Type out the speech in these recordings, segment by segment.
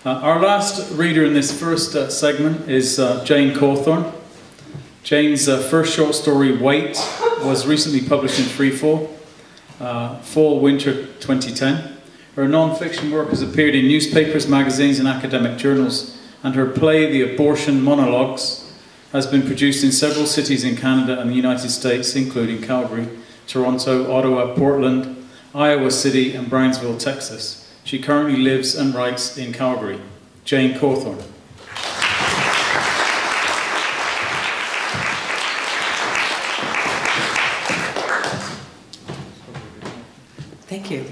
Our last reader in this first segment is Jane Cawthorne. Jane's first short story, Wait, was recently published in Freefall, Fall-Winter 2010. Her non-fiction work has appeared in newspapers, magazines and academic journals, and her play, The Abortion Monologues, has been produced in several cities in Canada and the United States, including Calgary, Toronto, Ottawa, Portland, Iowa City and Brownsville, Texas. She currently lives and writes in Calgary. Jane Cawthorne. Thank you.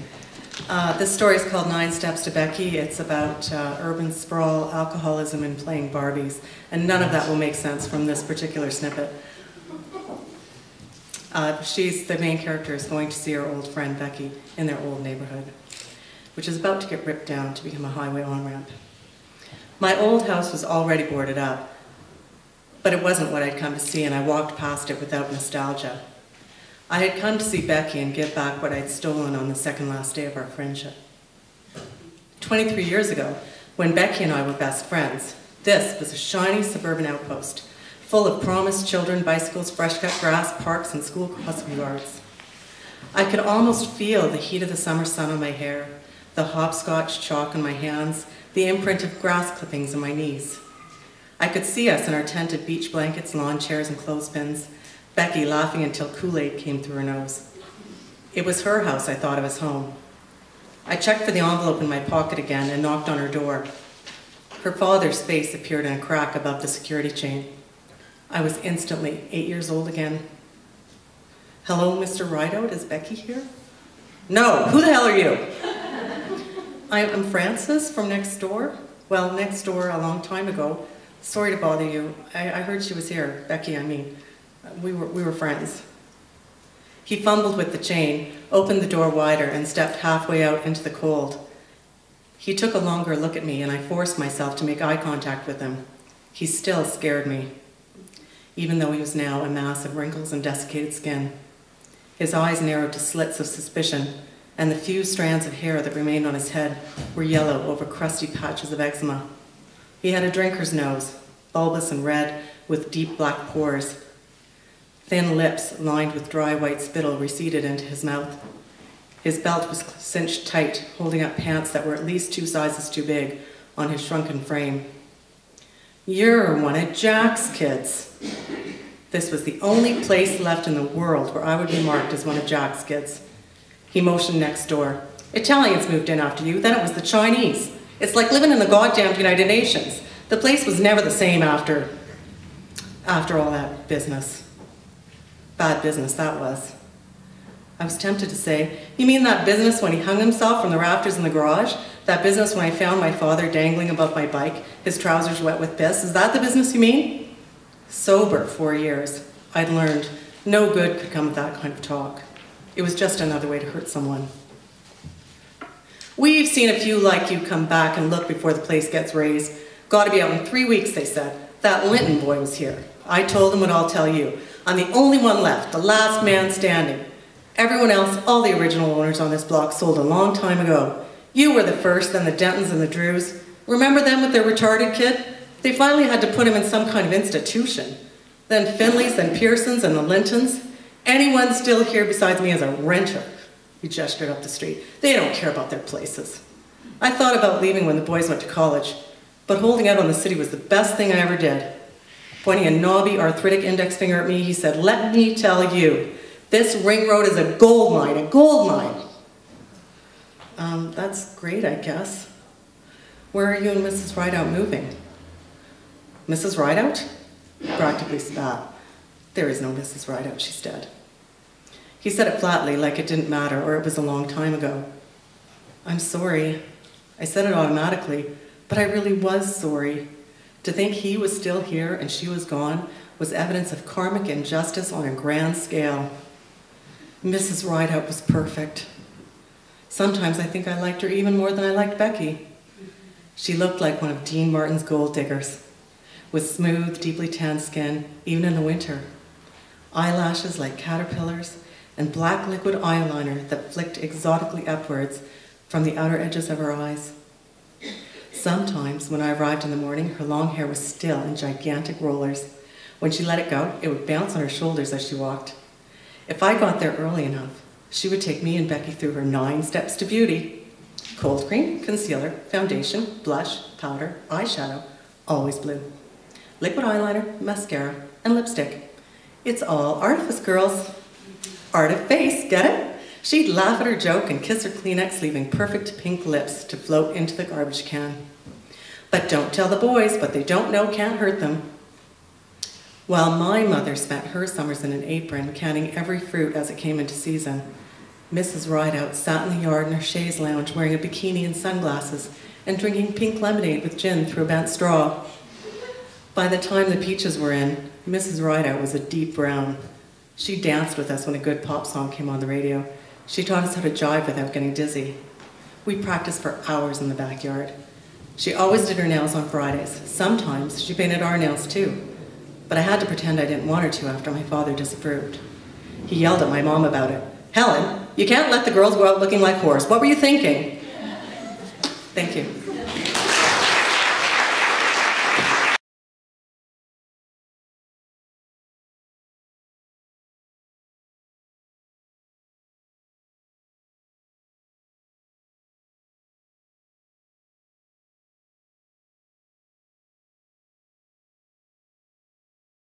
This story is called 9 Steps to Becky. It's about urban sprawl, alcoholism, and playing Barbies. And none of that will make sense from this particular snippet. The main character is going to see her old friend Becky in their old neighborhood, which is about to get ripped down to become a highway on-ramp. My old house was already boarded up, but it wasn't what I'd come to see, and I walked past it without nostalgia. I had come to see Becky and give back what I'd stolen on the second last day of our friendship. 23 years ago, when Becky and I were best friends, this was a shiny suburban outpost, full of promised children, bicycles, fresh-cut grass, parks, and school crossing yards. I could almost feel the heat of the summer sun on my hair, the hopscotch chalk on my hands, the imprint of grass clippings on my knees. I could see us in our tented beach blankets, lawn chairs, and clothespins, Becky laughing until Kool-Aid came through her nose. It was her house I thought of as home. I checked for the envelope in my pocket again and knocked on her door. Her father's face appeared in a crack above the security chain. I was instantly 8 years old again. Hello, Mr. Rideout, is Becky here? No, who the hell are you? I'm Frances from next door. Well, next door a long time ago. Sorry to bother you. I heard she was here. Becky, I mean. We were friends. He fumbled with the chain, opened the door wider, and stepped halfway out into the cold. He took a longer look at me, and I forced myself to make eye contact with him. He still scared me, even though he was now a mass of wrinkles and desiccated skin. His eyes narrowed to slits of suspicion, and the few strands of hair that remained on his head were yellow over crusty patches of eczema. He had a drinker's nose, bulbous and red, with deep black pores. Thin lips, lined with dry white spittle, receded into his mouth. His belt was cinched tight, holding up pants that were at least 2 sizes too big on his shrunken frame. You're one of Jack's kids. This was the only place left in the world where I would be marked as one of Jack's kids. He motioned next door. Italians moved in after you, then it was the Chinese. It's like living in the goddamn United Nations. The place was never the same after all that business. Bad business, that was. I was tempted to say, you mean that business when he hung himself from the rafters in the garage? That business when I found my father dangling above my bike, his trousers wet with piss? Is that the business you mean? Sober 4 years, I'd learned no good could come of that kind of talk. It was just another way to hurt someone. We've seen a few like you come back and look before the place gets raised. Got to be out in 3 weeks, they said. That Linton boy was here. I told him what I'll tell you. I'm the only one left, the last man standing. Everyone else, all the original owners on this block, sold a long time ago. You were the first, then the Dentons and the Drews. Remember them with their retarded kid? They finally had to put him in some kind of institution. Then Finley's, then Pearson's, and the Lintons. Anyone still here besides me as a renter? He gestured up the street. They don't care about their places. I thought about leaving when the boys went to college, but holding out on the city was the best thing I ever did. Pointing a knobby, arthritic index finger at me, he said, let me tell you, this ring road is a gold mine, a gold mine. That's great, I guess. Where are you and Mrs. Rideout moving? Mrs. Rideout? Practically spat. There is no Mrs. Rideout, she's dead. He said it flatly, like it didn't matter, or it was a long time ago. I'm sorry. I said it automatically, but I really was sorry. To think he was still here and she was gone was evidence of karmic injustice on a grand scale. Mrs. Rideout was perfect. Sometimes I think I liked her even more than I liked Becky. She looked like one of Dean Martin's gold diggers, with smooth, deeply tanned skin, even in the winter. Eyelashes like caterpillars, and black liquid eyeliner that flicked exotically upwards from the outer edges of her eyes. Sometimes, when I arrived in the morning, her long hair was still in gigantic rollers. When she let it go, it would bounce on her shoulders as she walked. If I got there early enough, she would take me and Becky through her 9 steps to beauty. Cold cream, concealer, foundation, blush, powder, eyeshadow, always blue. Liquid eyeliner, mascara, and lipstick. It's all artifice, girls. Art of face, get it? She'd laugh at her joke and kiss her Kleenex, leaving perfect pink lips to float into the garbage can. But don't tell the boys, what they don't know can't hurt them. While my mother spent her summers in an apron, canning every fruit as it came into season, Mrs. Rideout sat in the yard in her chaise lounge wearing a bikini and sunglasses and drinking pink lemonade with gin through a bent straw. By the time the peaches were in, Mrs. Rideout was a deep brown. She danced with us when a good pop song came on the radio. She taught us how to jive without getting dizzy. We practiced for hours in the backyard. She always did her nails on Fridays. Sometimes she painted our nails too. But I had to pretend I didn't want her to after my father disapproved. He yelled at my mom about it. "Helen, you can't let the girls go out looking like whores. What were you thinking?" Thank you.